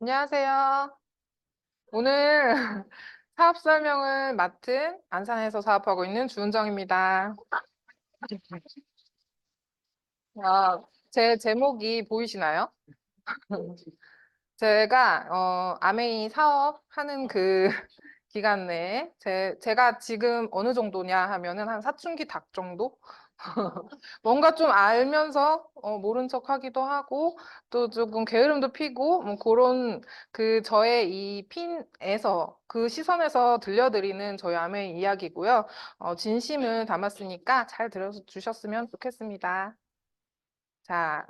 안녕하세요. 오늘 사업 설명을 맡은 안산에서 사업하고 있는 주은정입니다. 제 제목이 보이시나요? 제가 아메이 사업하는 그 기간 내에 제가 지금 어느 정도냐 하면은 한 사춘기 닭 정도? 뭔가 좀 알면서 모른 척 하기도 하고 또 조금 게으름도 피고 뭐 그런 그 저의 이 핀에서 그 시선에서 들려드리는 저희 아메이 이야기고요. 진심을 담았으니까 잘 들어주셨으면 좋겠습니다. 자,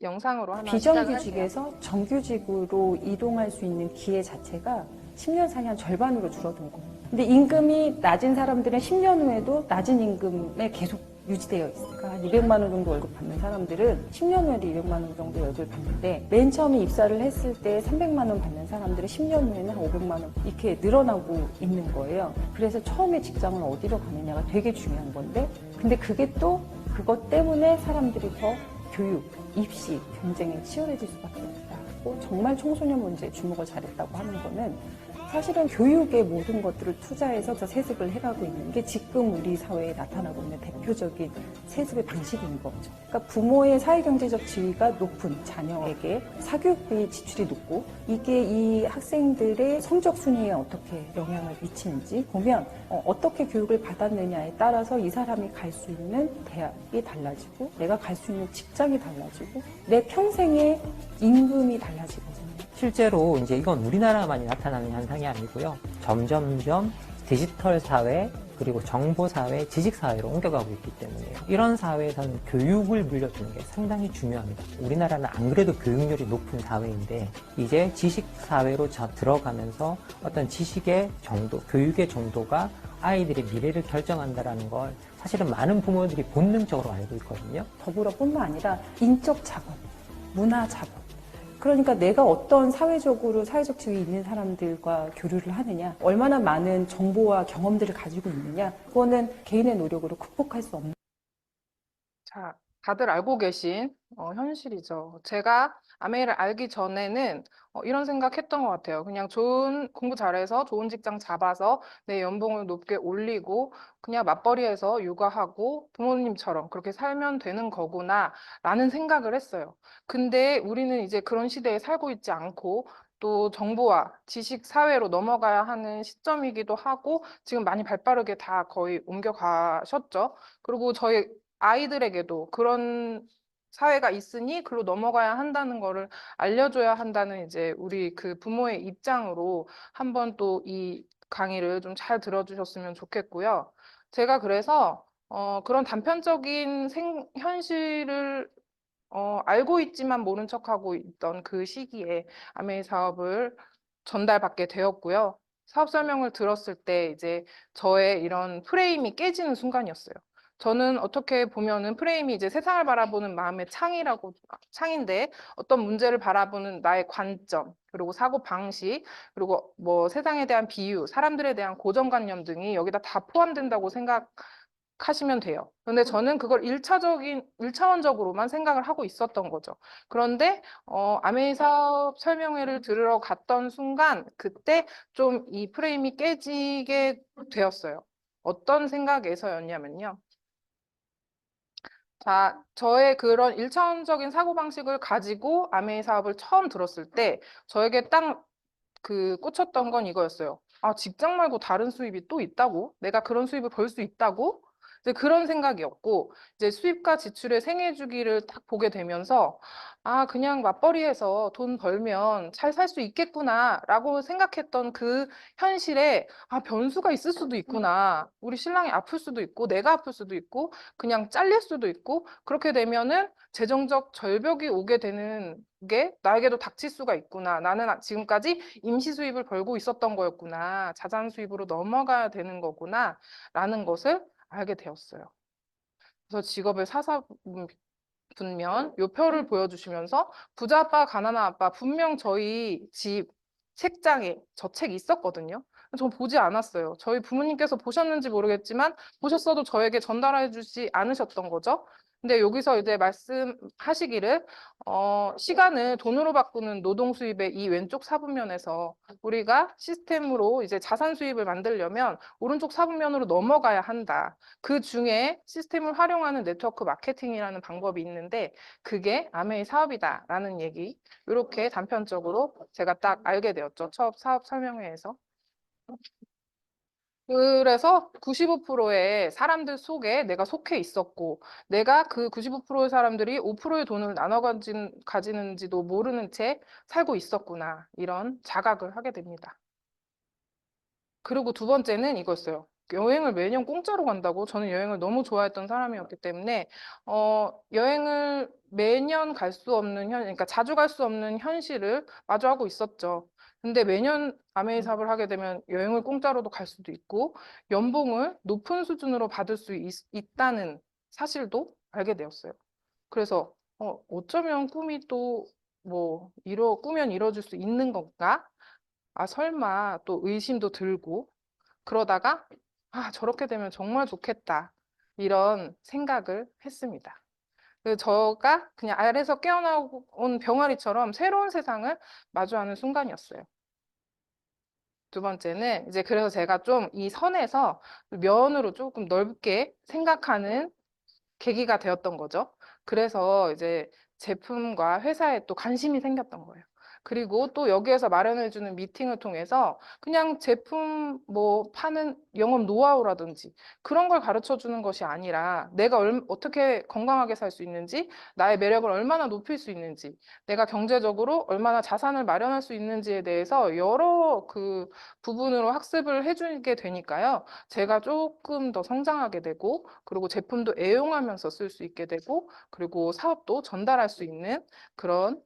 영상으로 하나 시작을 할게요. 비정규직에서 정규직으로 이동할 수 있는 기회 자체가 10년 사이 한 절반으로 줄어든 거예요. 근데 임금이 낮은 사람들은 10년 후에도 낮은 임금에 계속 유지되어 있으니까 한 200만 원 정도 월급 받는 사람들은 10년 후에도 200만 원 정도 월급을 받는데 맨 처음에 입사를 했을 때 300만 원 받는 사람들은 10년 후에는 한 500만 원 이렇게 늘어나고 있는 거예요. 그래서 처음에 직장을 어디로 가느냐가 되게 중요한 건데 근데 그게 또 그것 때문에 사람들이 더 교육, 입시, 경쟁에 치열해질 수밖에 없다. 정말 청소년 문제에 주목을 잘했다고 하는 거는 사실은 교육의 모든 것들을 투자해서 세습을 해가고 있는 게 지금 우리 사회에 나타나고 있는 대표적인 세습의 방식인 거죠. 그러니까 부모의 사회경제적 지위가 높은 자녀에게 사교육비 지출이 높고 이게 이 학생들의 성적 순위에 어떻게 영향을 미치는지 보면 어떻게 교육을 받았느냐에 따라서 이 사람이 갈 수 있는 대학이 달라지고 내가 갈 수 있는 직장이 달라지고 내 평생의 임금이 달라지거든요. 실제로 이제 이건 우리나라만이 나타나는 현상이 아니고요. 점점점 디지털 사회 그리고 정보 사회, 지식 사회로 옮겨가고 있기 때문에요. 이런 사회에서는 교육을 물려주는 게 상당히 중요합니다. 우리나라는 안 그래도 교육열이 높은 사회인데 이제 지식 사회로 들어가면서 어떤 지식의 정도, 교육의 정도가 아이들의 미래를 결정한다라는 걸 사실은 많은 부모들이 본능적으로 알고 있거든요. 더불어뿐만 아니라 인적 작업, 문화 작업. 그러니까 내가 어떤 사회적 지위 있는 사람들과 교류를 하느냐, 얼마나 많은 정보와 경험들을 가지고 있느냐, 그거는 개인의 노력으로 극복할 수 없는. 자, 다들 알고 계신 현실이죠. 제가 아메이를 알기 전에는 이런 생각했던 것 같아요. 그냥 좋은 공부 잘해서 좋은 직장 잡아서 내 연봉을 높게 올리고 그냥 맞벌이해서 육아하고 부모님처럼 그렇게 살면 되는 거구나 라는 생각을 했어요. 근데 우리는 이제 그런 시대에 살고 있지 않고 또 정보와 지식 사회로 넘어가야 하는 시점이기도 하고 지금 많이 발빠르게 다 거의 옮겨가셨죠. 그리고 저희 아이들에게도 그런 사회가 있으니 글로 넘어가야 한다는 거를 알려줘야 한다는 이제 우리 그 부모의 입장으로 한번 또 이 강의를 좀 잘 들어주셨으면 좋겠고요. 제가 그래서 그런 단편적인 현실을 알고 있지만 모른 척하고 있던 그 시기에 아메이 사업을 전달받게 되었고요. 사업 설명을 들었을 때 이제 저의 이런 프레임이 깨지는 순간이었어요. 저는 어떻게 보면은 프레임이 이제 세상을 바라보는 마음의 창인데 어떤 문제를 바라보는 나의 관점, 그리고 사고 방식, 그리고 뭐 세상에 대한 비유, 사람들에 대한 고정관념 등이 여기다 다 포함된다고 생각하시면 돼요. 근데 저는 그걸 일차원적으로만 생각을 하고 있었던 거죠. 그런데 아메이 사업 설명회를 들으러 갔던 순간 그때 좀 이 프레임이 깨지게 되었어요. 어떤 생각에서였냐면요. 자, 저의 그런 일차원적인 사고방식을 가지고 아메이 사업을 처음 들었을 때 저에게 딱 그 꽂혔던 건 이거였어요. 아, 직장 말고 다른 수입이 또 있다고? 내가 그런 수입을 벌 수 있다고? 이제 그런 생각이었고, 이제 수입과 지출의 생애 주기를 딱 보게 되면서, 아, 그냥 맞벌이해서 돈 벌면 잘 살 수 있겠구나라고 생각했던 그 현실에, 아, 변수가 있을 수도 있구나. 우리 신랑이 아플 수도 있고, 내가 아플 수도 있고, 그냥 잘릴 수도 있고, 그렇게 되면은 재정적 절벽이 오게 되는 게 나에게도 닥칠 수가 있구나. 나는 지금까지 임시 수입을 벌고 있었던 거였구나. 자산 수입으로 넘어가야 되는 거구나. 라는 것을 알게 되었어요. 그래서 직업의 사사분면 요표를 보여주시면서 부자 아빠, 가난한 아빠 분명 저희 집 책장에 저 책 있었거든요. 전 보지 않았어요. 저희 부모님께서 보셨는지 모르겠지만 보셨어도 저에게 전달해 주지 않으셨던 거죠. 근데 여기서 이제 말씀하시기를 시간을 돈으로 바꾸는 노동 수입의 이 왼쪽 사분면에서 우리가 시스템으로 이제 자산 수입을 만들려면 오른쪽 사분면으로 넘어가야 한다. 그 중에 시스템을 활용하는 네트워크 마케팅이라는 방법이 있는데 그게 아메이 사업이다라는 얘기. 이렇게 단편적으로 제가 딱 알게 되었죠. 첫 사업 설명회에서. 그래서 95%의 사람들 속에 내가 속해 있었고, 내가 그 95%의 사람들이 5%의 돈을 가지는지도 모르는 채 살고 있었구나. 이런 자각을 하게 됩니다. 그리고 두 번째는 이거였어요. 여행을 매년 공짜로 간다고? 저는 여행을 너무 좋아했던 사람이었기 때문에, 여행을 매년 갈 수 없는 그러니까 자주 갈 수 없는 현실을 마주하고 있었죠. 근데 매년 아메이 사업을 하게 되면 여행을 공짜로도 갈 수도 있고, 연봉을 높은 수준으로 받을 수 있다는 사실도 알게 되었어요. 그래서, 어쩌면 꿈이 또, 꾸면 이뤄질 수 있는 건가? 아, 설마 또 의심도 들고, 그러다가, 아, 저렇게 되면 정말 좋겠다. 이런 생각을 했습니다. 그래서 저가 그냥 알에서 깨어나온 병아리처럼 새로운 세상을 마주하는 순간이었어요. 두 번째는 이제 그래서 제가 좀 이 선에서 면으로 조금 넓게 생각하는 계기가 되었던 거죠. 그래서 이제 제품과 회사에 또 관심이 생겼던 거예요. 그리고 또 여기에서 마련해주는 미팅을 통해서 그냥 제품 파는 영업 노하우라든지 그런 걸 가르쳐 주는 것이 아니라 내가 어떻게 건강하게 살 수 있는지, 나의 매력을 얼마나 높일 수 있는지, 내가 경제적으로 얼마나 자산을 마련할 수 있는지에 대해서 여러 그 부분으로 학습을 해주게 되니까요. 제가 조금 더 성장하게 되고, 그리고 제품도 애용하면서 쓸 수 있게 되고, 그리고 사업도 전달할 수 있는 그렇게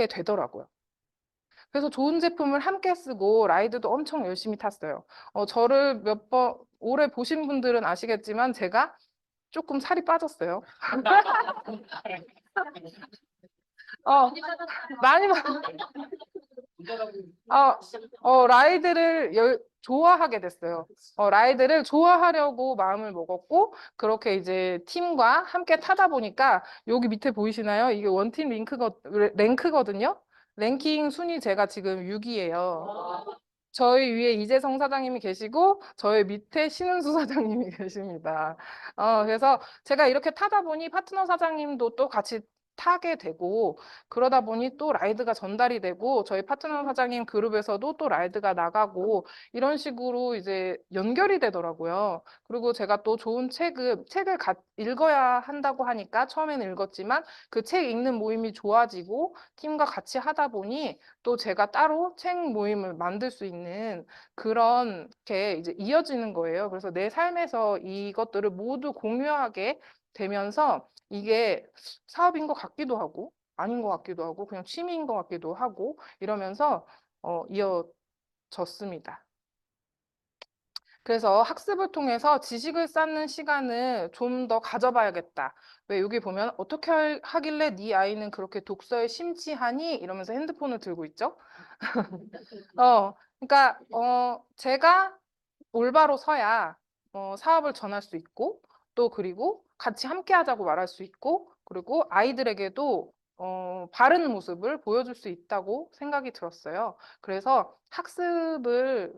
되더라고요. 그래서 좋은 제품을 함께 쓰고 라이드도 엄청 열심히 탔어요. 저를 오래 보신 분들은 아시겠지만 제가 조금 살이 빠졌어요. 어, 많이 라이드를 좋아하게 됐어요. 라이드를 좋아하려고 마음을 먹었고, 그렇게 이제 팀과 함께 타다 보니까, 여기 밑에 보이시나요? 이게 원팀 랭크거든요? 랭킹 순위 제가 지금 6위예요. 저희 위에 이재성 사장님이 계시고, 저희 밑에 신은수 사장님이 계십니다. 그래서 제가 이렇게 타다 보니 파트너 사장님도 또 같이 타게 되고, 그러다 보니 또 라이드가 전달이 되고, 저희 파트너 사장님 그룹에서도 또 라이드가 나가고, 이런 식으로 이제 연결이 되더라고요. 그리고 제가 또 좋은 책을 읽어야 한다고 하니까 처음에는 읽었지만, 그 책 읽는 모임이 좋아지고, 팀과 같이 하다 보니, 또 제가 따로 책 모임을 만들 수 있는 그런 게 이제 이어지는 거예요. 그래서 내 삶에서 이것들을 모두 공유하게 되면서 이게 사업인 것 같기도 하고 아닌 것 같기도 하고 그냥 취미인 것 같기도 하고 이러면서 이어졌습니다. 그래서 학습을 통해서 지식을 쌓는 시간을 좀 더 가져봐야겠다. 왜 여기 보면 어떻게 하길래 네 아이는 그렇게 독서에 심취하니? 이러면서 핸드폰을 들고 있죠. 그러니까 제가 올바로 서야 사업을 전할 수 있고 또 그리고 같이 함께 하자고 말할 수 있고 그리고 아이들에게도 바른 모습을 보여줄 수 있다고 생각이 들었어요. 그래서 학습을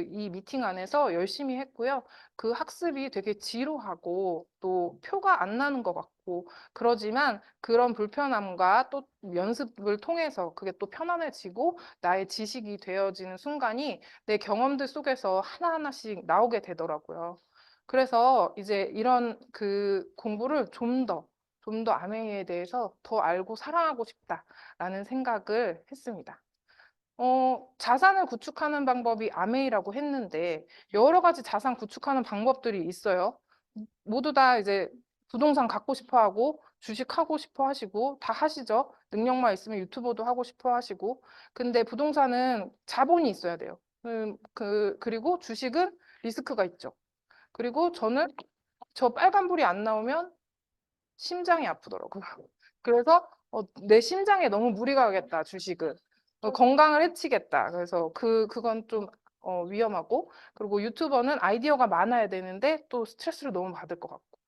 이 미팅 안에서 열심히 했고요. 그 학습이 되게 지루하고 또 표가 안 나는 것 같고 그러지만 그런 불편함과 또 연습을 통해서 그게 또 편안해지고 나의 지식이 되어지는 순간이 내 경험들 속에서 하나하나씩 나오게 되더라고요. 그래서 이제 이런 공부를 좀 더 아메이에 대해서 더 알고 사랑하고 싶다라는 생각을 했습니다. 자산을 구축하는 방법이 아메이라고 했는데 여러 가지 자산 구축하는 방법들이 있어요. 모두 다 이제 부동산 갖고 싶어 하고 주식 하고 싶어 하시고 다 하시죠. 능력만 있으면 유튜버도 하고 싶어 하시고. 근데 부동산은 자본이 있어야 돼요. 그리고 주식은 리스크가 있죠. 그리고 저는 저 빨간불이 안 나오면 심장이 아프더라고요. 그래서 내 심장에 너무 무리가 가겠다, 주식은. 건강을 해치겠다. 그래서 그건 좀 위험하고, 그리고 유튜버는 아이디어가 많아야 되는데 또 스트레스를 너무 받을 것 같고.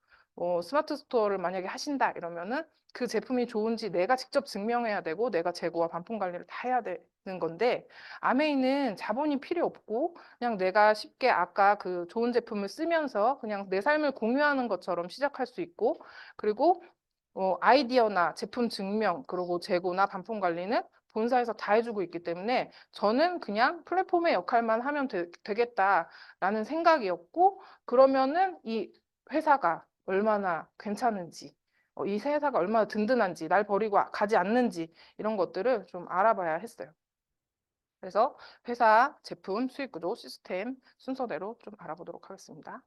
스마트 스토어를 만약에 하신다 이러면은 그 제품이 좋은지 내가 직접 증명해야 되고 내가 재고와 반품 관리를 다 해야 되는 건데 아메이는 자본이 필요 없고 그냥 내가 쉽게 아까 그 좋은 제품을 쓰면서 그냥 내 삶을 공유하는 것처럼 시작할 수 있고 그리고 아이디어나 제품 증명 그리고 재고나 반품 관리는 본사에서 다 해주고 있기 때문에 저는 그냥 플랫폼의 역할만 하면 되겠다라는 생각이었고 그러면은 이 회사가 얼마나 괜찮은지 이 회사가 얼마나 든든한지 날 버리고 가지 않는지 이런 것들을 좀 알아봐야 했어요. 그래서 회사 제품 수익 구조 시스템 순서대로 좀 알아보도록 하겠습니다.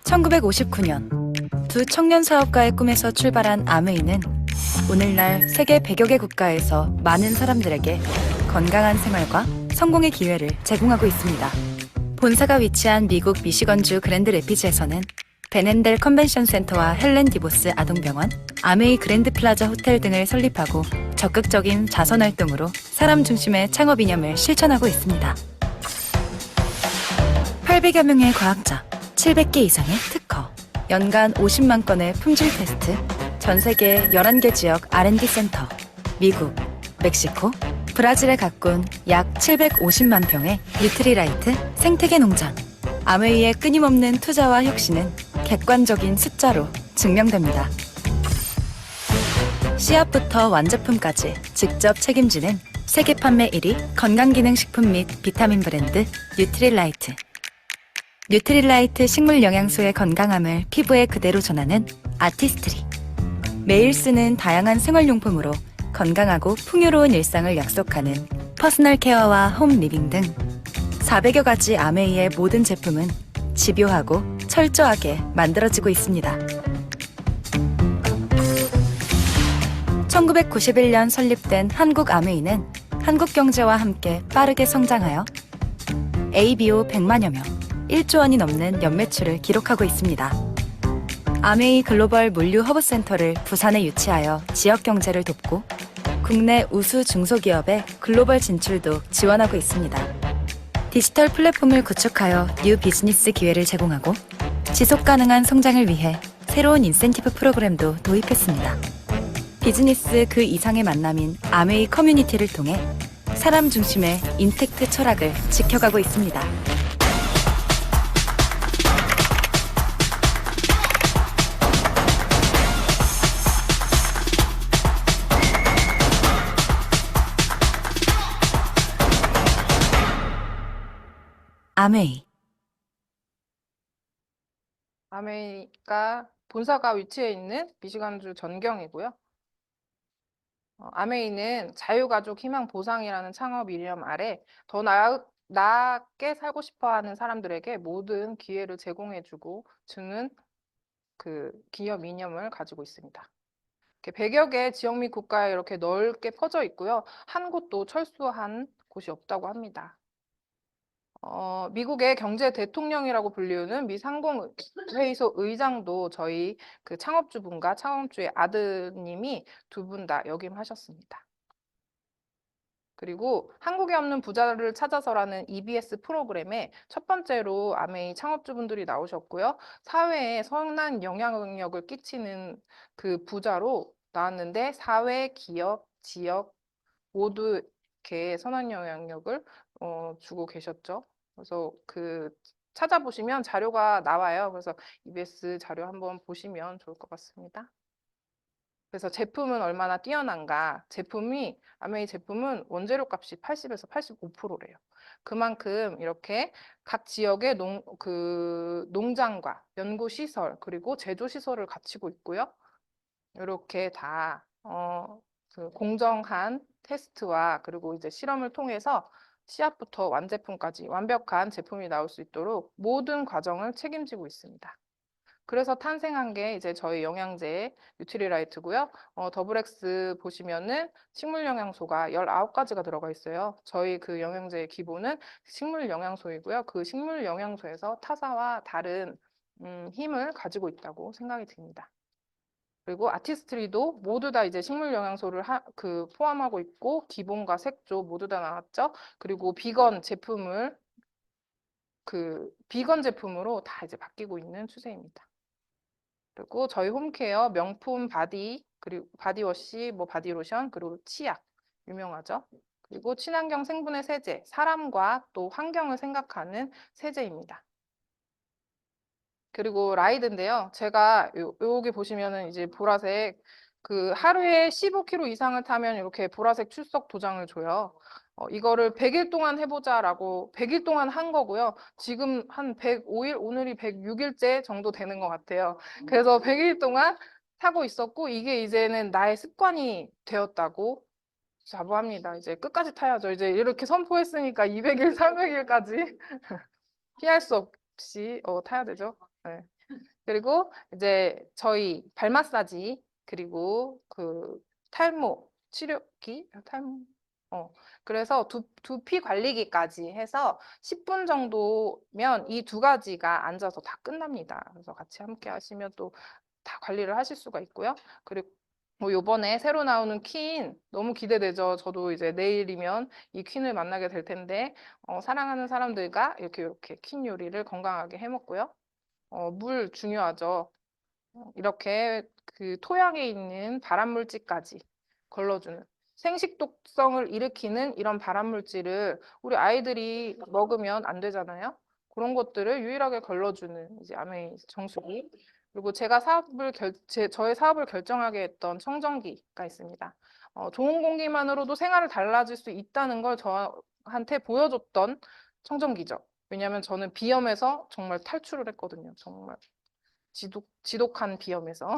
(1959년) 두 청년 사업가의 꿈에서 출발한 아메이는 오늘날 세계 100여 개 국가에서 많은 사람들에게 건강한 생활과 성공의 기회를 제공하고 있습니다. 본사가 위치한 미국 미시건주 그랜드 레피즈에서는 벤앤델 컨벤션 센터와 헬렌 디보스 아동병원, 아메이 그랜드 플라자 호텔 등을 설립하고 적극적인 자선 활동으로 사람 중심의 창업 이념을 실천하고 있습니다. 800여 명의 과학자, 700개 이상의 특허, 연간 50만 건의 품질 테스트, 전 세계 11개 지역 R&D 센터, 미국, 멕시코, 브라질에 가꾼 약 750만 평의 뉴트리라이트 생태계 농장. 아메이의 끊임없는 투자와 혁신은 객관적인 숫자로 증명됩니다. 씨앗부터 완제품까지 직접 책임지는 세계 판매 1위 건강기능식품 및 비타민 브랜드 뉴트릴라이트. 뉴트릴라이트 식물 영양소의 건강함을 피부에 그대로 전하는 아티스트리. 매일 쓰는 다양한 생활용품으로 건강하고 풍요로운 일상을 약속하는 퍼스널 케어와 홈 리빙 등 400여 가지 아메이의 모든 제품은 집요하고 철저하게 만들어지고 있습니다. 1991년 설립된 한국 아메이는 한국 경제와 함께 빠르게 성장하여 ABO 100만여 명, 1조 원이 넘는 연매출을 기록하고 있습니다. 아메이 글로벌 물류 허브센터를 부산에 유치하여 지역 경제를 돕고 국내 우수 중소기업의 글로벌 진출도 지원하고 있습니다. 디지털 플랫폼을 구축하여 뉴 비즈니스 기회를 제공하고 지속 가능한 성장을 위해 새로운 인센티브 프로그램도 도입했습니다. 비즈니스 그 이상의 만남인 아메이 커뮤니티를 통해 사람 중심의 인텍트 철학을 지켜가고 있습니다. 아메이. 아메이가 본사가 위치해 있는 미시간주 전경이고요. 아메이는 자유가족 희망 보상이라는 창업 이념 아래 더 나게 살고 싶어하는 사람들에게 모든 기회를 제공해주고 주는 그 기업 이념을 가지고 있습니다. 이렇게 100여 개 지역 및 국가에 이렇게 넓게 퍼져 있고요. 한 곳도 철수한 곳이 없다고 합니다. 미국의 경제 대통령이라고 불리우는 미 상공회의소 의장도 저희 그 창업주분과 창업주의 아드님이 두 분 다 역임하셨습니다. 그리고 한국에 없는 부자를 찾아서라는 EBS 프로그램에 첫 번째로 아메이 창업주분들이 나오셨고요. 사회에 선한 영향력을 끼치는 그 부자로 나왔는데 사회, 기업, 지역 모두 이렇게 선한 영향력을 주고 계셨죠. 그래서 그 찾아보시면 자료가 나와요. 그래서 EBS 자료 한번 보시면 좋을 것 같습니다. 그래서 제품은 얼마나 뛰어난가? 아메이 제품은 원재료 값이 80에서 85%래요. 그만큼 이렇게 각 지역의 농장과 연구시설, 그리고 제조시설을 갖추고 있고요. 이렇게 다, 그 공정한 테스트와 그리고 이제 실험을 통해서 씨앗부터 완제품까지 완벽한 제품이 나올 수 있도록 모든 과정을 책임지고 있습니다. 그래서 탄생한 게 이제 저희 영양제 뉴트리라이트고요. 더블 X 보시면은 식물 영양소가 19가지가 들어가 있어요. 저희 그 영양제의 기본은 식물 영양소이고요. 그 식물 영양소에서 타사와 다른 힘을 가지고 있다고 생각이 듭니다. 그리고 아티스트리도 모두 다 이제 식물 영양소를 포함하고 있고 기본과 색조 모두 다 나왔죠. 그리고 비건 제품으로 다 이제 바뀌고 있는 추세입니다. 그리고 저희 홈케어 명품 바디 그리고 바디워시, 뭐 바디로션 그리고 치약 유명하죠. 그리고 친환경 생분해 세제, 사람과 또 환경을 생각하는 세제입니다. 그리고 라이드인데요. 제가 여기 보시면은 이제 보라색 그 하루에 15km 이상을 타면 이렇게 보라색 출석 도장을 줘요. 이거를 100일 동안 해보자라고 100일 동안 한 거고요. 지금 한 105일, 오늘이 106일째 정도 되는 것 같아요. 그래서 100일 동안 타고 있었고 이게 이제는 나의 습관이 되었다고 자부합니다. 이제 끝까지 타야죠. 이제 이렇게 선포했으니까 200일, 300일까지 피할 수 없이 타야 되죠. 네. 그리고 이제 저희 발 마사지 그리고 그 탈모 치료기 탈모 그래서 두피 관리기까지 해서 10분 정도면 이 두 가지가 앉아서 다 끝납니다. 그래서 같이 함께 하시면 또 다 관리를 하실 수가 있고요. 그리고 뭐 요번에 새로 나오는 퀸 너무 기대되죠. 저도 이제 내일이면 이 퀸을 만나게 될 텐데 사랑하는 사람들과 이렇게 퀸 요리를 건강하게 해 먹고요. 물 중요하죠. 이렇게 그 토양에 있는 발암물질까지 걸러주는 생식독성을 일으키는 이런 발암물질을 우리 아이들이 먹으면 안 되잖아요. 그런 것들을 유일하게 걸러주는 이제 아메이 정수기. 그리고 저의 사업을 결정하게 했던 청정기가 있습니다. 좋은 공기만으로도 생활을 달라질 수 있다는 걸 저한테 보여줬던 청정기죠. 왜냐하면 저는 비염에서 정말 탈출을 했거든요. 정말 지독한 비염에서.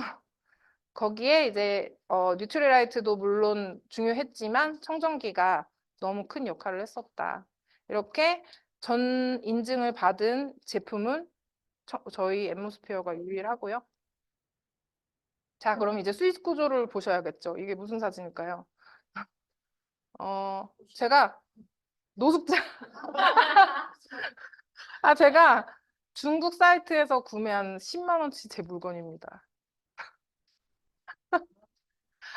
거기에 이제 뉴트리라이트도 물론 중요했지만 청정기가 너무 큰 역할을 했었다. 이렇게 전 인증을 받은 제품은 저희 엠모스피어가 유일하고요. 자, 그럼 이제 수익 구조를 보셔야겠죠. 이게 무슨 사진일까요? 제가 노숙자. 제가 중국 사이트에서 구매한 10만 원치 제 물건입니다.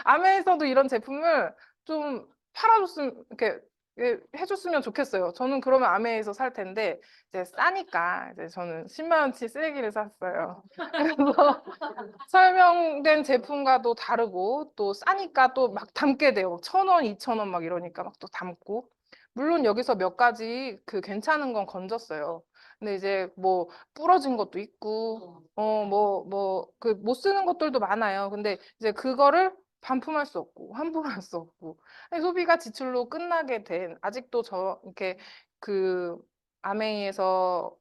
아메에서도 이런 제품을 좀 팔아줬으면, 이렇게 해줬으면 좋겠어요. 저는 그러면 아메에서 살 텐데, 이제 싸니까, 이제 저는 10만 원치 쓰레기를 샀어요. 그래서 설명된 제품과도 다르고, 또 싸니까 또 막 담게 돼요. 1,000원, 2,000원 막 이러니까 막 또 담고. 물론 여기서 몇 가지 그 괜찮은 건 건졌어요. 근데 이제 뭐 부러진 것도 있고, 그 못 쓰는 것들도 많아요. 근데 이제 그거를 반품할 수 없고 환불할 수 없고 소비가 지출로 끝나게 된 아직도 이렇게 그 아메이에서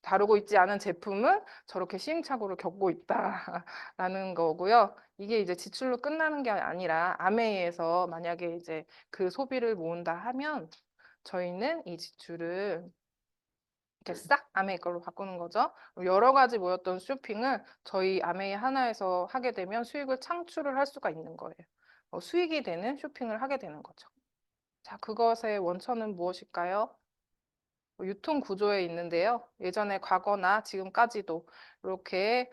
다루고 있지 않은 제품은 저렇게 시행착오를 겪고 있다라는 거고요. 이게 이제 지출로 끝나는 게 아니라 아메이에서 만약에 이제 그 소비를 모은다 하면 저희는 이 지출을 이렇게 싹 아메이 걸로 바꾸는 거죠. 여러 가지 모였던 쇼핑을 저희 아메이 하나에서 하게 되면 수익을 창출을 할 수가 있는 거예요. 수익이 되는 쇼핑을 하게 되는 거죠. 자, 그것의 원천은 무엇일까요? 유통 구조에 있는데요. 예전에 과거나 지금까지도 이렇게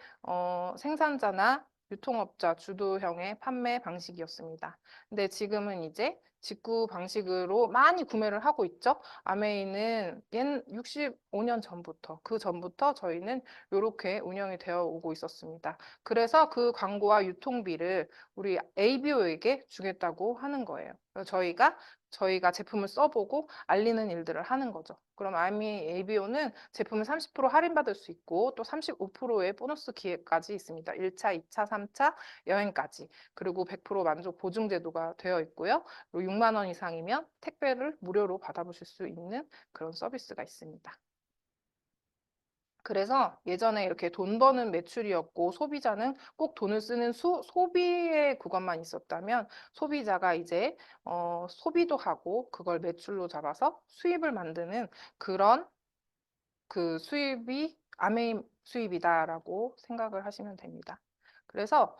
생산자나 유통업자 주도형의 판매 방식이었습니다. 근데 지금은 이제 직구 방식으로 많이 구매를 하고 있죠. 아메이는 65년 전부터, 그 전부터 저희는 이렇게 운영이 되어 오고 있었습니다. 그래서 그 광고와 유통비를 우리 ABO에게 주겠다고 하는 거예요. 그래서 저희가 제품을 써보고 알리는 일들을 하는 거죠. 그럼 ABO는 제품을 30% 할인받을 수 있고 또 35%의 보너스 기회까지 있습니다. 1차, 2차, 3차 여행까지. 그리고 100% 만족 보증 제도가 되어 있고요. 그리고 6만 원 이상이면 택배를 무료로 받아보실 수 있는 그런 서비스가 있습니다. 그래서 예전에 이렇게 돈 버는 매출이었고 소비자는 꼭 돈을 쓰는 소비의 구간만 있었다면 소비자가 이제 소비도 하고 그걸 매출로 잡아서 수입을 만드는 그런 그 수입이 아메이 수입이다라고 생각을 하시면 됩니다. 그래서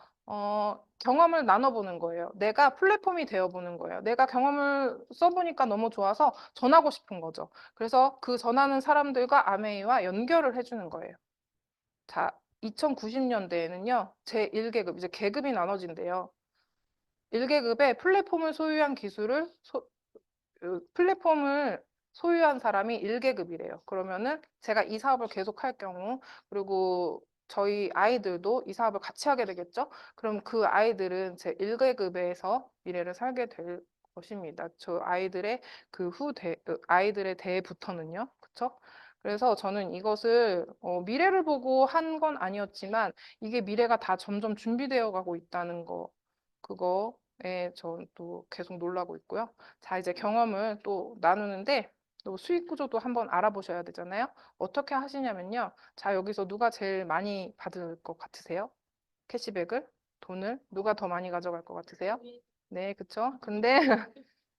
경험을 나눠보는 거예요. 내가 플랫폼이 되어보는 거예요. 내가 경험을 써보니까 너무 좋아서 전하고 싶은 거죠. 그래서 그 전하는 사람들과 아메이와 연결을 해주는 거예요. 자, 2090년대에는요, 제1계급, 이제 계급이 나눠진대요. 1계급에 플랫폼을 소유한 플랫폼을 소유한 사람이 1계급이래요. 그러면은 제가 이 사업을 계속할 경우, 그리고 저희 아이들도 이 사업을 같이 하게 되겠죠? 그럼 그 아이들은 제 1계급에서 미래를 살게 될 것입니다. 저 아이들의 아이들의 대부터는요. 그쵸? 그래서 저는 이것을 미래를 보고 한 건 아니었지만 이게 미래가 다 점점 준비되어 가고 있다는 거, 그거에 전 또 계속 놀라고 있고요. 자, 이제 경험을 또 나누는데 또 수익 구조도 한번 알아보셔야 되잖아요. 어떻게 하시냐면요. 자, 여기서 누가 제일 많이 받을 것 같으세요? 캐시백을? 돈을? 누가 더 많이 가져갈 것 같으세요? 네, 그쵸? 근데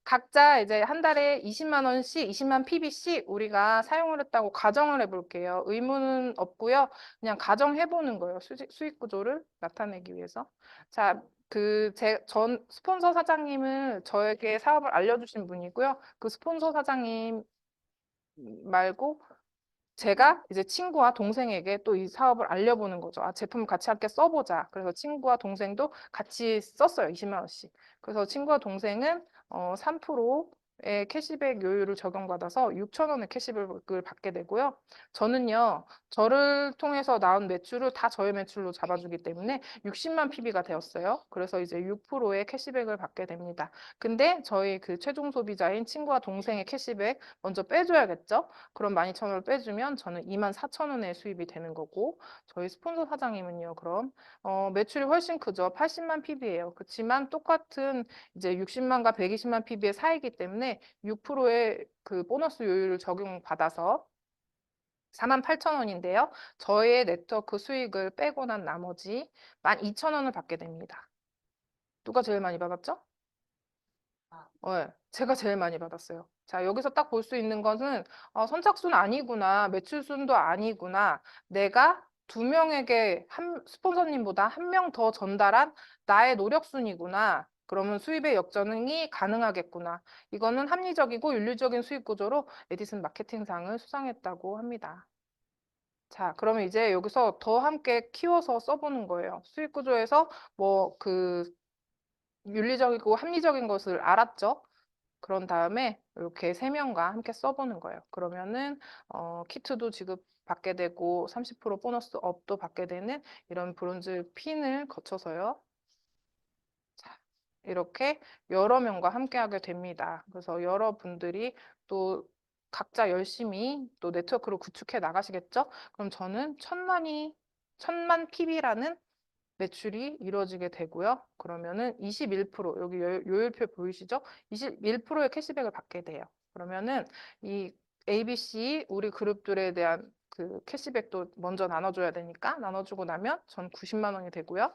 각자 이제 한 달에 20만 원씩, 20만 PB씩 우리가 사용을 했다고 가정을 해볼게요. 의무는 없고요. 그냥 가정해보는 거예요. 수익 구조를 나타내기 위해서. 자, 전 스폰서 사장님을 저에게 사업을 알려주신 분이고요. 그 스폰서 사장님 말고 제가 이제 친구와 동생에게 또 이 사업을 알려보는 거죠. 아, 제품을 같이 함께 써보자. 그래서 친구와 동생도 같이 썼어요. 20만 원씩. 그래서 친구와 동생은 3%의 캐시백 요율을 적용받아서 6천 원의 캐시백을 받게 되고요. 저는요, 저를 통해서 나온 매출을 다 저의 매출로 잡아주기 때문에 60만 PB가 되었어요. 그래서 이제 6%의 캐시백을 받게 됩니다. 근데 저희 그 최종 소비자인 친구와 동생의 캐시백 먼저 빼줘야겠죠? 그럼 12,000원을 빼주면 저는 24,000원의 수입이 되는 거고, 저희 스폰서 사장님은요, 그럼 매출이 훨씬 크죠. 80만 PB예요. 그렇지만 똑같은 이제 60만과 120만 PB의 사이기 때문에 6%의 그 보너스 요율을 적용받아서 48,000원인데요. 저의 네트워크 수익을 빼고 난 나머지 12,000원을 받게 됩니다. 누가 제일 많이 받았죠? 네, 제가 제일 많이 받았어요. 자, 여기서 딱 볼 수 있는 것은 선착순 아니구나, 매출순도 아니구나. 내가 2명에게 스폰서님보다 1명 더 전달한 나의 노력순이구나. 그러면 수입의 역전이 가능하겠구나. 이거는 합리적이고 윤리적인 수익 구조로 에디슨 마케팅상을 수상했다고 합니다. 자, 그러면 이제 여기서 더 함께 키워서 써보는 거예요. 수익 구조에서 윤리적이고 합리적인 것을 알았죠. 그런 다음에 이렇게 3명과 함께 써보는 거예요. 그러면은 키트도 지급받게 되고 30% 보너스 업도 받게 되는 이런 브론즈 핀을 거쳐서요. 자, 이렇게 여러 명과 함께 하게 됩니다. 그래서 여러분들이 또 각자 열심히 또 네트워크를 구축해 나가시겠죠? 그럼 저는 1,000만 PB라는 매출이 이루어지게 되고요. 그러면은 21% 여기 요율표 보이시죠? 21%의 캐시백을 받게 돼요. 그러면은 이 ABC 우리 그룹들에 대한 그 캐시백도 먼저 나눠줘야 되니까 나눠주고 나면 전 90만 원이 되고요.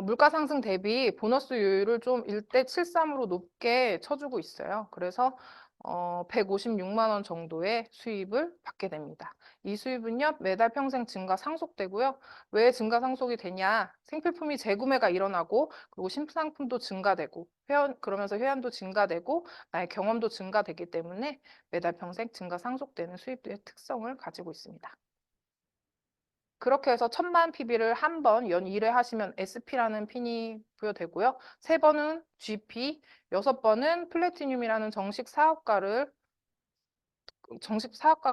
물가 상승 대비 보너스 요율을 좀 1대73으로 높게 쳐주고 있어요. 그래서 156만 원 정도의 수입을 받게 됩니다. 이 수입은요, 매달 평생 증가 상속되고요. 왜 증가 상속이 되냐? 생필품이 재구매가 일어나고, 그리고 신상품도 증가되고, 그러면서 회원도 증가되고, 나의 경험도 증가되기 때문에 매달 평생 증가 상속되는 수입의 특성을 가지고 있습니다. 그렇게 해서 1,000만 PB를 한 번 연 1회 하시면 SP라는 핀이 부여되고요. 3번은 GP, 6번은 플래티늄이라는 정식 사업가가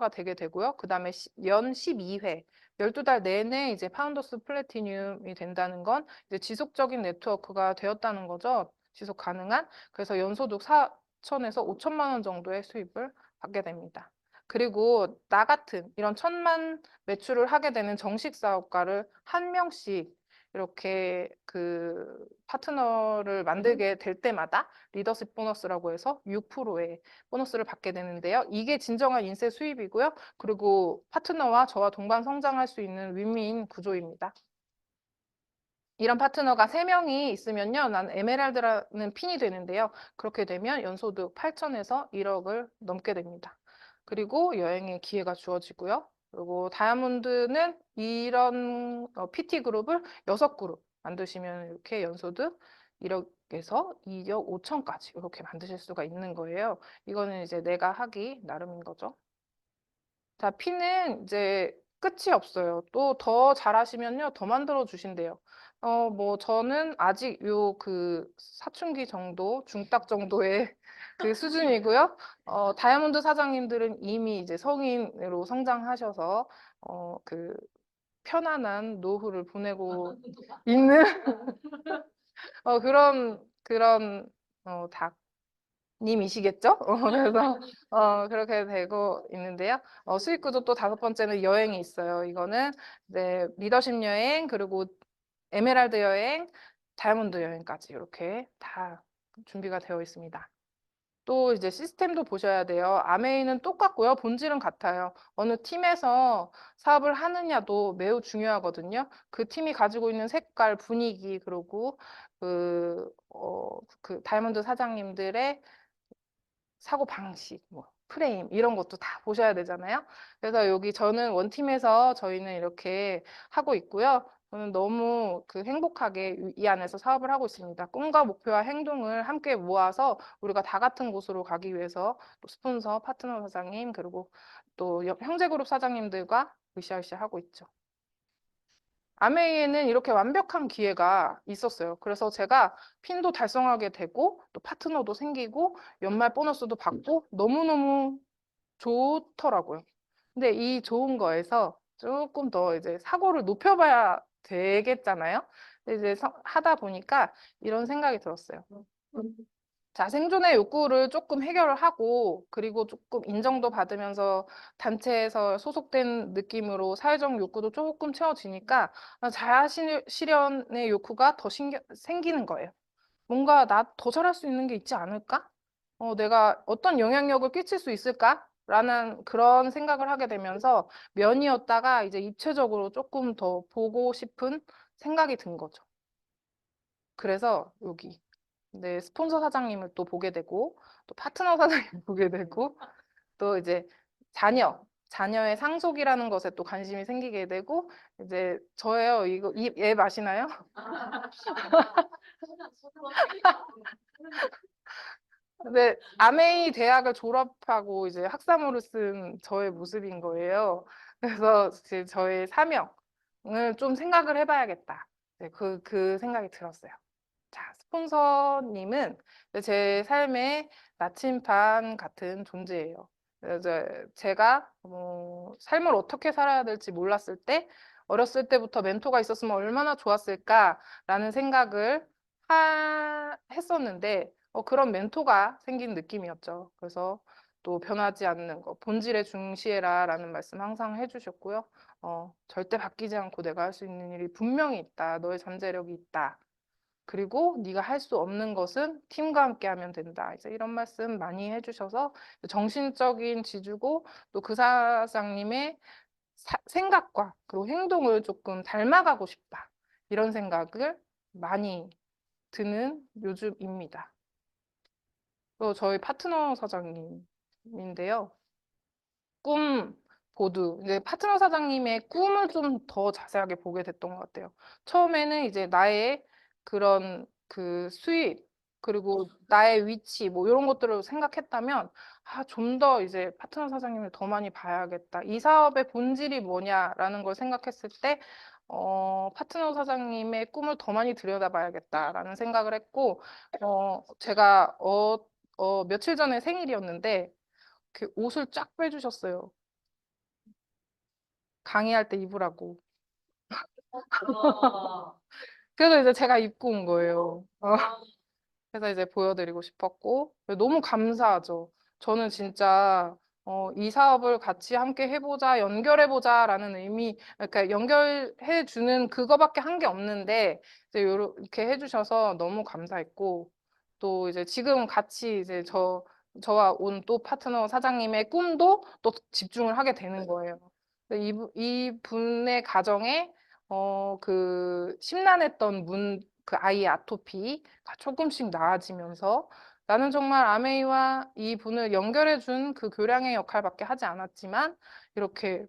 되게 되고요. 그 다음에 연 12회, 12달 내내 이제 파운더스 플래티늄이 된다는 건 이제 지속적인 네트워크가 되었다는 거죠. 지속 가능한. 그래서 연소득 4천에서 5천만 원 정도의 수입을 받게 됩니다. 그리고 나 같은 이런 1,000만 매출을 하게 되는 정식 사업가를 한 명씩 이렇게 그 파트너를 만들게 될 때마다 리더십 보너스라고 해서 6%의 보너스를 받게 되는데요. 이게 진정한 인세 수입이고요. 그리고 파트너와 저와 동반 성장할 수 있는 윈윈 구조입니다. 이런 파트너가 3명이 있으면요. 난 에메랄드라는 핀이 되는데요. 그렇게 되면 연소득 8천에서 1억을 넘게 됩니다. 그리고 여행의 기회가 주어지고요. 그리고 다이아몬드는 이런 PT 그룹을 6그룹 만드시면 이렇게 연소득 1억에서 2억 5천까지 이렇게 만드실 수가 있는 거예요. 이거는 이제 내가 하기 나름인 거죠. 자, P는 이제 끝이 없어요. 또 더 잘하시면요, 더 만들어 주신대요. 뭐 저는 아직 요 그 사춘기 정도, 중딱 정도의 그 수준이고요. 다이아몬드 사장님들은 이미 이제 성인으로 성장하셔서 그 편안한 노후를 보내고 있는 그런 님이시겠죠? 그래서 그렇게 되고 있는데요. 수익 구조 또 5번째는 여행이 있어요. 이거는 이제 리더십 여행, 그리고 에메랄드 여행, 다이아몬드 여행까지 이렇게 다 준비가 되어 있습니다. 또 이제 시스템도 보셔야 돼요. 아메이는 똑같고요. 본질은 같아요. 어느 팀에서 사업을 하느냐도 매우 중요하거든요. 그 팀이 가지고 있는 색깔, 분위기, 그리고 그 다이아몬드 사장님들의 사고 방식, 뭐 프레임 이런 것도 다 보셔야 되잖아요. 그래서 여기 저는 원팀에서 저희는 이렇게 하고 있고요. 저는 너무 행복하게 이 안에서 사업을 하고 있습니다. 꿈과 목표와 행동을 함께 모아서 우리가 다 같은 곳으로 가기 위해서 또 스폰서, 파트너 사장님, 그리고 또 형제그룹 사장님들과 으쌰으쌰 하고 있죠. 아메이에는 이렇게 완벽한 기회가 있었어요. 그래서 제가 핀도 달성하게 되고 또 파트너도 생기고 연말 보너스도 받고 너무너무 좋더라고요. 근데 이 좋은 거에서 조금 더 이제 사고를 높여봐야 되겠잖아요. 근데 이제 하다 보니까 이런 생각이 들었어요. 자, 생존의 욕구를 조금 해결을 하고, 그리고 조금 인정도 받으면서 단체에서 소속된 느낌으로 사회적 욕구도 조금 채워지니까 자아 실현의 욕구가 더 생기는 거예요. 뭔가 나 더 잘할 수 있는 게 있지 않을까? 내가 어떤 영향력을 끼칠 수 있을까? 라는 그런 생각을 하게 되면서 면이었다가 이제 입체적으로 조금 더 보고 싶은 생각이 든 거죠. 그래서 여기. 네, 스폰서 사장님을 또 보게 되고, 또 파트너 사장님 보게 되고, 또 이제 자녀의 상속이라는 것에 또 관심이 생기게 되고, 이제 저예요. 얘 마시나요? 근데 아메이 대학을 졸업하고 이제 학사모를 쓴 저의 모습인 거예요. 그래서 이제 저의 사명을 좀 생각을 해봐야겠다. 네, 그 생각이 들었어요. 자, 스폰서님은 제 삶의 나침반 같은 존재예요. 그래서 제가 삶을 어떻게 살아야 될지 몰랐을 때 어렸을 때부터 멘토가 있었으면 얼마나 좋았을까라는 생각을 했었는데 그런 멘토가 생긴 느낌이었죠. 그래서 또 변하지 않는 거, 본질에 중시해라 라는 말씀 항상 해주셨고요. 절대 바뀌지 않고 내가 할 수 있는 일이 분명히 있다. 너의 잠재력이 있다. 그리고 네가 할 수 없는 것은 팀과 함께 하면 된다. 이제 이런 말씀 많이 해주셔서 정신적인 지주고 또 그 사장님의 생각과 그리고 행동을 조금 닮아가고 싶다. 이런 생각을 많이 드는 요즘입니다. 또 저희 파트너 사장님인데요. 꿈 보드. 이제 파트너 사장님의 꿈을 좀 더 자세하게 보게 됐던 것 같아요. 처음에는 이제 나의 그런 수입, 그리고 나의 위치, 뭐 이런 것들을 생각했다면, 좀 더 이제 파트너 사장님을 더 많이 봐야겠다. 이 사업의 본질이 뭐냐라는 걸 생각했을 때, 파트너 사장님의 꿈을 더 많이 들여다봐야겠다라는 생각을 했고, 제가 며칠 전에 생일이었는데, 옷을 쫙 빼주셨어요. 강의할 때 입으라고. 그래서 이제 제가 입고 온 거예요. 그래서 이제 보여드리고 싶었고, 너무 감사하죠. 저는 진짜, 이 사업을 같이 함께 해보자, 연결해보자 라는 그러니까 연결해주는 그거밖에 한 게 없는데, 이제 이렇게 해주셔서 너무 감사했고, 또 이제 지금 같이 이제 저와 온 또 파트너 사장님의 꿈도 또 집중을 하게 되는 거예요. 이 분의 가정에 심란했던 그 아이의 아토피가 조금씩 나아지면서 나는 정말 아메이와 이 분을 연결해준 그 교량의 역할밖에 하지 않았지만 이렇게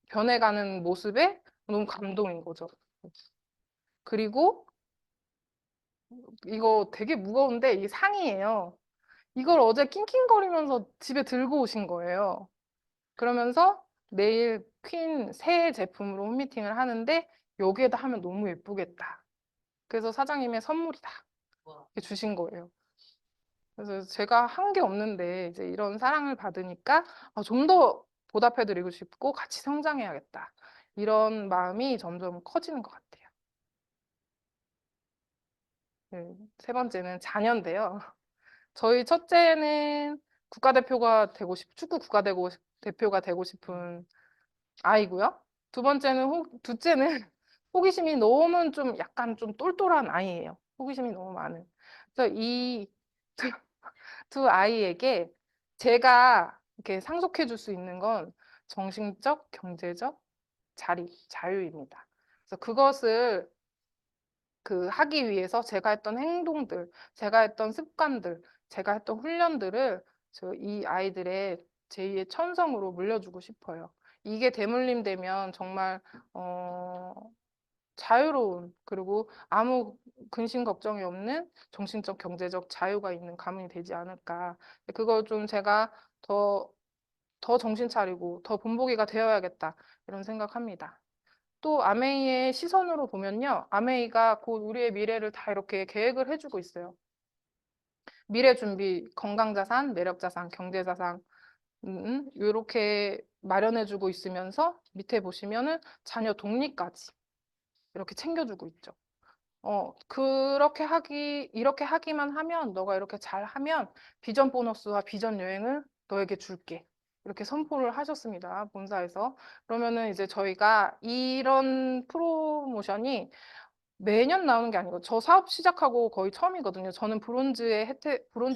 변해가는 모습에 너무 감동인 거죠. 그리고 이거 되게 무거운데 이 상이에요. 이걸 어제 낑낑거리면서 집에 들고 오신 거예요. 그러면서 내일 퀸 새 제품으로 홈미팅을 하는데 여기에다 하면 너무 예쁘겠다. 그래서 사장님의 선물이다. 이렇게 주신 거예요. 그래서 제가 한 게 없는데 이제 이런 사랑을 받으니까 좀 더 보답해드리고 싶고 같이 성장해야겠다. 이런 마음이 점점 커지는 것 같아요. 네, 세 번째는 자녀인데요. 저희 첫째는 축구 국가대표가 되고 싶은 아이고요. 둘째는 호기심이 너무 좀 약간 좀 똘똘한 아이예요. 호기심이 너무 많은. 그래서 이 두 아이에게 제가 이렇게 상속해 줄 수 있는 건 정신적, 경제적 자유입니다. 그래서 그것을 하기 위해서 제가 했던 행동들, 제가 했던 습관들, 제가 했던 훈련들을 이 아이들의 제2의 천성으로 물려주고 싶어요. 이게 대물림되면 정말 자유로운 그리고 아무 근심 걱정이 없는 정신적 경제적 자유가 있는 가문이 되지 않을까. 그걸 좀 제가 더 정신 차리고 더 본보기가 되어야겠다 이런 생각합니다. 또 아메이의 시선으로 보면요. 아메이가 곧 우리의 미래를 다 이렇게 계획을 해주고 있어요. 미래 준비, 건강자산, 매력자산, 경제자산 이렇게 마련해주고 있으면서 밑에 보시면은 자녀 독립까지 이렇게 챙겨주고 있죠. 이렇게 하기만 하면, 너가 이렇게 잘 하면 비전 보너스와 비전 여행을 너에게 줄게. 이렇게 선포를 하셨습니다. 본사에서. 그러면은 이제 저희가 이런 프로모션이 매년 나오는 게 아니고 저 사업 시작하고 거의 처음이거든요. 저는 브론즈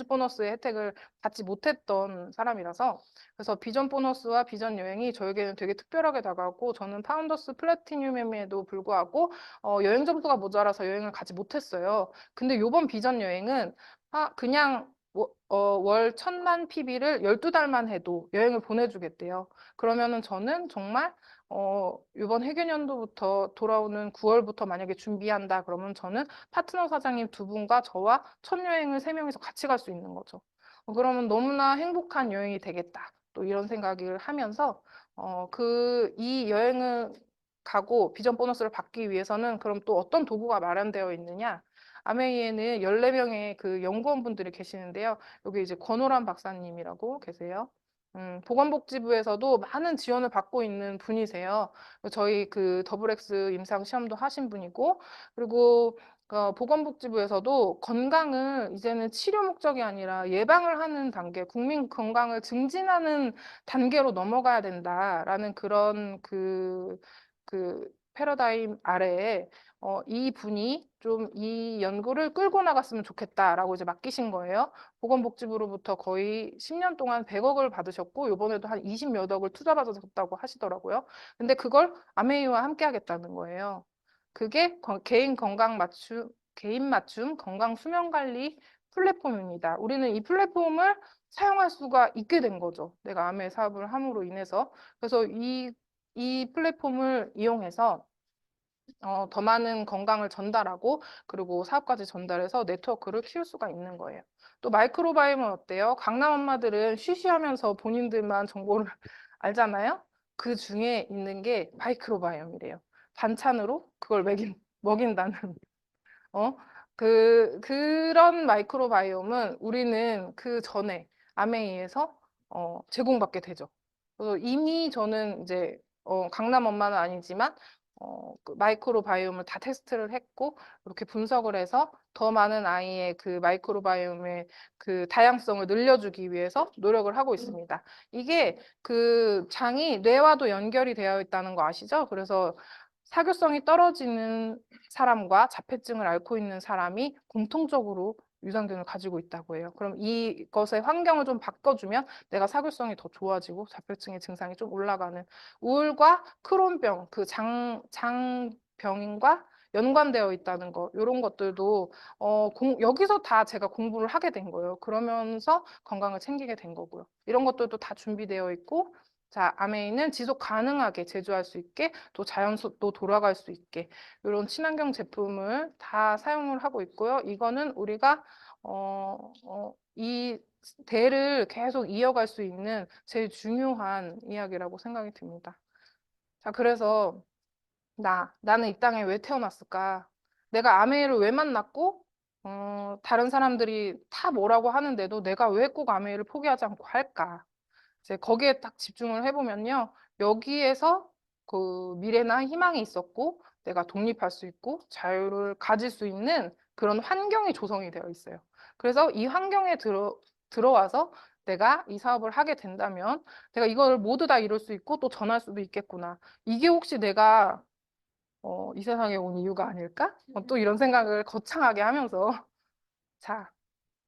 보너스의 혜택을 받지 못했던 사람이라서 그래서 비전 보너스와 비전 여행이 저에게는 되게 특별하게 다가왔고 저는 파운더스 플래티늄임에도 불구하고 여행 점수가 모자라서 여행을 가지 못했어요. 근데 요번 비전 여행은 그냥 월 1,000만 PB를 12달만 해도 여행을 보내주겠대요. 그러면은 저는 정말 이번 회계연도부터 돌아오는 9월부터 만약에 준비한다 그러면 저는 파트너 사장님 두 분과 저와 첫 여행을 세 명이서 같이 갈 수 있는 거죠. 그러면 너무나 행복한 여행이 되겠다. 또 이런 생각을 하면서 이 여행을 가고 비전 보너스를 받기 위해서는 그럼 또 어떤 도구가 마련되어 있느냐? 아메이에는 14명의 그 연구원분들이 계시는데요. 여기 이제 권호란 박사님이라고 계세요. 보건복지부에서도 많은 지원을 받고 있는 분이세요. 저희 그 더블X 임상 시험도 하신 분이고, 그리고 보건복지부에서도 건강을 이제는 치료 목적이 아니라 예방을 하는 단계, 국민 건강을 증진하는 단계로 넘어가야 된다라는 그런 그 패러다임 아래에 이 분이 좀 이 연구를 끌고 나갔으면 좋겠다라고 이제 맡기신 거예요. 보건복지부로부터 거의 10년 동안 100억을 받으셨고 이번에도 한 20몇 억을 투자받으셨다고 하시더라고요. 근데 그걸 아메이와 함께 하겠다는 거예요. 그게 개인 맞춤 건강 수면 관리 플랫폼입니다. 우리는 이 플랫폼을 사용할 수가 있게 된 거죠. 내가 아메이 사업을 함으로 인해서. 그래서 이 플랫폼을 이용해서 더 많은 건강을 전달하고 그리고 사업까지 전달해서 네트워크를 키울 수가 있는 거예요. 또 마이크로바이옴은 어때요? 강남 엄마들은 쉬쉬하면서 본인들만 정보를 알잖아요. 그 중에 있는 게 마이크로바이옴이래요. 반찬으로 그걸 먹인다는 어? 그런 마이크로바이옴은 우리는 그 전에 아메이에서 제공받게 되죠. 그래서 이미 저는 이제 강남 엄마는 아니지만 그 마이크로바이옴을 다 테스트를 했고 이렇게 분석을 해서 더 많은 아이의 그 마이크로바이옴의 그 다양성을 늘려주기 위해서 노력을 하고 있습니다. 이게 그 장이 뇌와도 연결이 되어 있다는 거 아시죠? 그래서 사교성이 떨어지는 사람과 자폐증을 앓고 있는 사람이 공통적으로 유산균을 가지고 있다고 해요. 그럼 이것의 환경을 좀 바꿔주면 내가 사교성이 더 좋아지고 자폐증의 증상이 좀 올라가는 우울과 크론병, 그 장병인과 연관되어 있다는 거, 이런 것들도 여기서 다 제가 공부를 하게 된 거예요. 그러면서 건강을 챙기게 된 거고요. 이런 것들도 다 준비되어 있고, 자, 아메이는 지속 가능하게 제조할 수 있게, 또 자연도 돌아갈 수 있게 이런 친환경 제품을 다 사용을 하고 있고요. 이거는 우리가 이 대를 계속 이어갈 수 있는 제일 중요한 이야기라고 생각이 듭니다. 자, 그래서 나는 이 땅에 왜 태어났을까? 내가 아메이를 왜 만났고, 다른 사람들이 다 뭐라고 하는데도 내가 왜 꼭 아메이를 포기하지 않고 할까? 이제 거기에 딱 집중을 해보면요. 여기에서 그 미래나 희망이 있었고, 내가 독립할 수 있고, 자유를 가질 수 있는 그런 환경이 조성이 되어 있어요. 그래서 이 환경에 들어와서 내가 이 사업을 하게 된다면 내가 이걸 모두 다 이룰 수 있고 또 전할 수도 있겠구나. 이게 혹시 내가 이 세상에 온 이유가 아닐까? 또 이런 생각을 거창하게 하면서 자,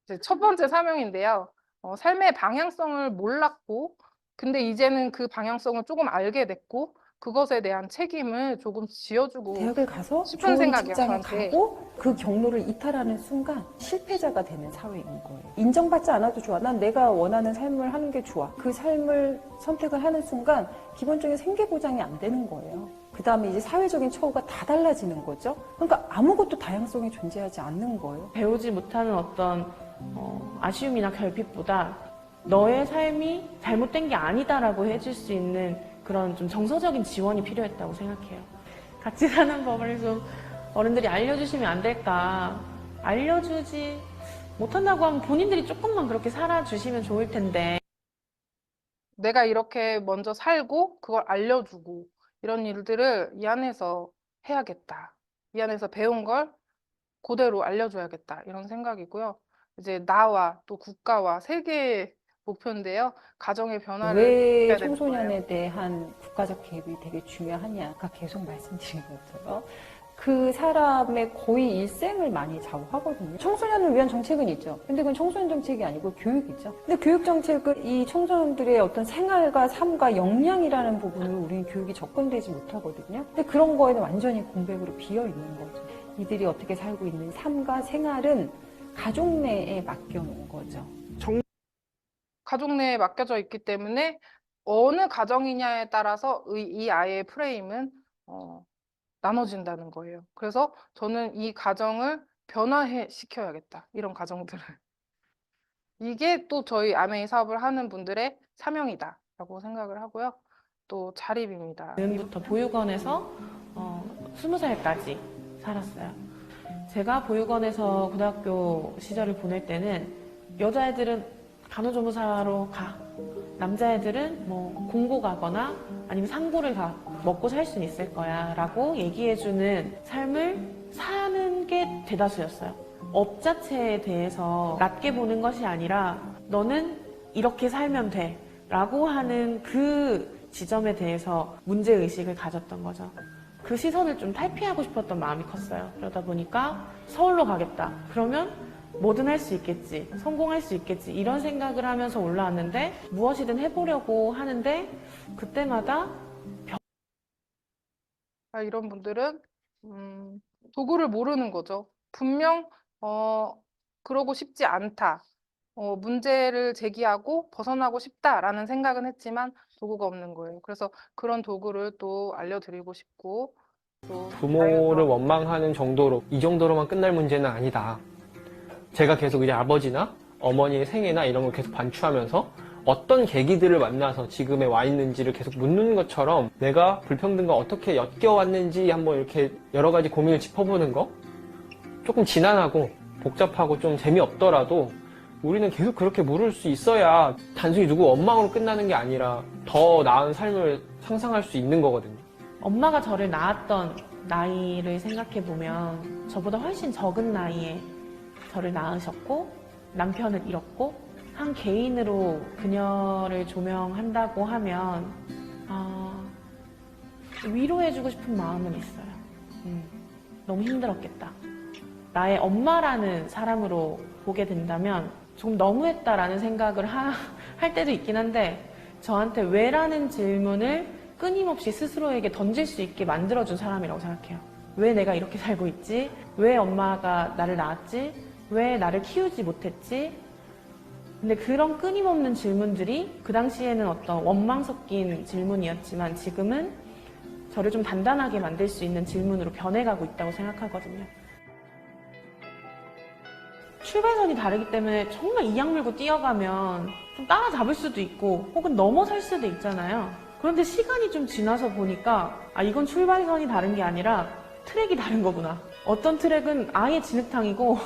이제 첫 번째 사명인데요. 삶의 방향성을 몰랐고, 근데 이제는 그 방향성을 조금 알게 됐고, 그것에 대한 책임을 조금 지어주고 대학을 가서 싶은 좋은 생각이에요, 직장에 저한테. 가고 그 경로를 이탈하는 순간 실패자가 되는 사회인 거예요. 인정받지 않아도 좋아. 난 내가 원하는 삶을 하는 게 좋아. 그 삶을 선택을 하는 순간 기본적인 생계 보장이 안 되는 거예요. 그 다음에 이제 사회적인 처우가 다 달라지는 거죠. 그러니까 아무것도 다양성이 존재하지 않는 거예요. 배우지 못하는 어떤 아쉬움이나 결핍보다 너의 삶이 잘못된 게 아니다라고 해줄 수 있는 그런 좀 정서적인 지원이 필요했다고 생각해요. 같이 사는 법을 좀 어른들이 알려주시면 안 될까. 알려주지 못한다고 하면 본인들이 조금만 그렇게 살아주시면 좋을 텐데. 내가 이렇게 먼저 살고 그걸 알려주고 이런 일들을 이 안에서 해야겠다. 이 안에서 배운 걸 그대로 알려줘야겠다. 이런 생각이고요. 이제 나와 또 국가와 세계의 목표인데요. 가정의 변화를 왜 해야 되는 청소년에 거예요. 대한 국가적 개입이 되게 중요하냐. 아까 계속 말씀드린 것처럼 그 사람의 거의 일생을 많이 좌우하거든요. 청소년을 위한 정책은 있죠. 근데 그건 청소년 정책이 아니고 교육이죠. 근데 교육 정책은 이 청소년들의 어떤 생활과 삶과 역량이라는 부분을 우리는 교육이 접근되지 못하거든요. 근데 그런 거에는 완전히 공백으로 비어 있는 거죠. 이들이 어떻게 살고 있는 삶과 생활은 가족 내에 맡겨놓은 거죠. 가족 내에 맡겨져 있기 때문에 어느 가정이냐에 따라서 이 아이의 프레임은 나눠진다는 거예요. 그래서 저는 이 가정을 변화시켜야겠다. 이런 가정들을. 이게 또 저희 아메이 사업을 하는 분들의 사명이다라고 생각을 하고요. 또 자립입니다. 지금부터 보육원에서 20살까지 살았어요. 제가 보육원에서 고등학교 시절을 보낼 때는 여자애들은 간호조무사로 가. 남자애들은 뭐 공고 가거나 아니면 상고를 가. 먹고 살 수는 있을 거야 라고 얘기해주는 삶을 사는 게 대다수였어요. 업 자체에 대해서 낮게 보는 것이 아니라 너는 이렇게 살면 돼 라고 하는 그 지점에 대해서 문제의식을 가졌던 거죠. 그 시선을 좀 탈피하고 싶었던 마음이 컸어요. 그러다 보니까 서울로 가겠다. 그러면 뭐든 할 수 있겠지. 성공할 수 있겠지. 이런 생각을 하면서 올라왔는데 무엇이든 해보려고 하는데 그때마다 이런 분들은 도구를 모르는 거죠. 분명 그러고 싶지 않다. 문제를 제기하고 벗어나고 싶다라는 생각은 했지만 도구가 없는 거예요. 그래서 그런 도구를 또 알려드리고 싶고 또 부모를 원망하는 정도로 이 정도로만 끝날 문제는 아니다. 제가 계속 이제 아버지나 어머니의 생애나 이런 걸 계속 반추하면서 어떤 계기들을 만나서 지금에 와 있는지를 계속 묻는 것처럼 내가 불평등과 어떻게 엮여왔는지 한번 이렇게 여러 가지 고민을 짚어보는 거 조금 지난하고 복잡하고 좀 재미없더라도 우리는 계속 그렇게 물을 수 있어야 단순히 누구 원망으로 끝나는 게 아니라 더 나은 삶을 상상할 수 있는 거거든요. 엄마가 저를 낳았던 나이를 생각해보면 저보다 훨씬 적은 나이에 저를 낳으셨고 남편을 잃었고 한 개인으로 그녀를 조명한다고 하면 위로해주고 싶은 마음은 있어요. 너무 힘들었겠다. 나의 엄마라는 사람으로 보게 된다면 조금 너무했다라는 생각을 할 때도 있긴 한데 저한테 왜라는 질문을 끊임없이 스스로에게 던질 수 있게 만들어준 사람이라고 생각해요. 왜 내가 이렇게 살고 있지? 왜 엄마가 나를 낳았지? 왜 나를 키우지 못했지? 근데 그런 끊임없는 질문들이 그 당시에는 어떤 원망 섞인 질문이었지만 지금은 저를 좀 단단하게 만들 수 있는 질문으로 변해가고 있다고 생각하거든요. 출발선이 다르기 때문에 정말 이악 물고 뛰어가면 좀 따라잡을 수도 있고 혹은 넘어설 수도 있잖아요. 그런데 시간이 좀 지나서 보니까 아, 이건 출발선이 다른 게 아니라 트랙이 다른 거구나. 어떤 트랙은 아예 진흙탕이고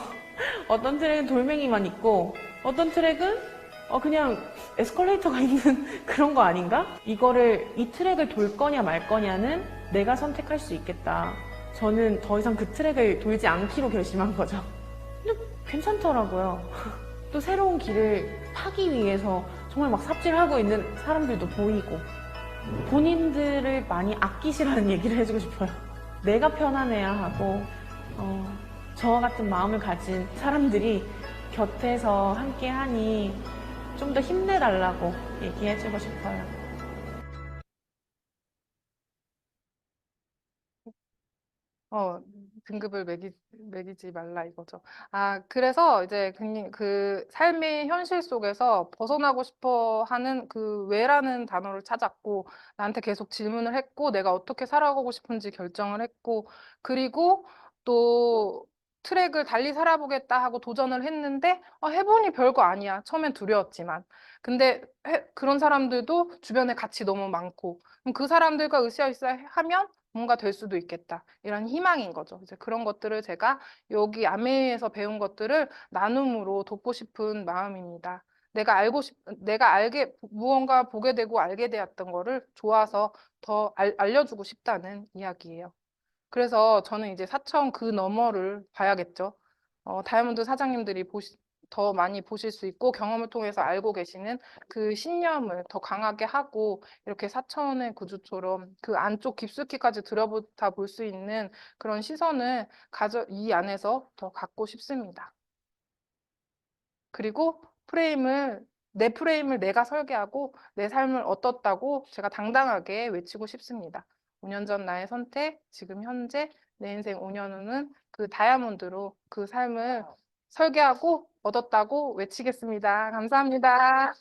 어떤 트랙은 돌멩이만 있고 어떤 트랙은 그냥 에스컬레이터가 있는 그런 거 아닌가? 이 트랙을 돌 거냐 말 거냐는 내가 선택할 수 있겠다. 저는 더 이상 그 트랙을 돌지 않기로 결심한 거죠. 근데 괜찮더라고요. 또 새로운 길을 타기 위해서 정말 막 삽질하고 있는 사람들도 보이고 본인들을 많이 아끼시라는 얘기를 해주고 싶어요. 내가 편안해야 하고 저와 같은 마음을 가진 사람들이 곁에서 함께 하니 좀 더 힘내달라고 얘기해주고 싶어요. 어, 등급을 매기지 말라 이거죠. 아, 그래서 이제 그 삶의 현실 속에서 벗어나고 싶어 하는 그 왜라는 단어를 찾았고, 나한테 계속 질문을 했고, 내가 어떻게 살아가고 싶은지 결정을 했고, 그리고 또 트랙을 달리 살아보겠다 하고 도전을 했는데, 해보니 별거 아니야. 처음엔 두려웠지만. 근데 그런 사람들도 주변에 같이 너무 많고, 그럼 그 사람들과 으쌰으쌰 하면 뭔가 될 수도 있겠다. 이런 희망인 거죠. 이제 그런 것들을 제가 여기 아메이에서 배운 것들을 나눔으로 돕고 싶은 마음입니다. 내가 무언가 보게 되고 알게 되었던 거를 좋아서 더 알려주고 싶다는 이야기예요. 그래서 저는 이제 사천 그 너머를 봐야겠죠. 다이아몬드 사장님들이 더 많이 보실 수 있고 경험을 통해서 알고 계시는 그 신념을 더 강하게 하고 이렇게 사천의 구조처럼 그 안쪽 깊숙이까지 들여다 볼 수 있는 그런 시선을 이 안에서 더 갖고 싶습니다. 그리고 내 프레임을 내가 설계하고 내 삶을 어떻다고 제가 당당하게 외치고 싶습니다. 5년 전 나의 선택, 지금 현재 내 인생 5년 후는 그 다이아몬드로 그 삶을 설계하고 얻었다고 외치겠습니다. 감사합니다.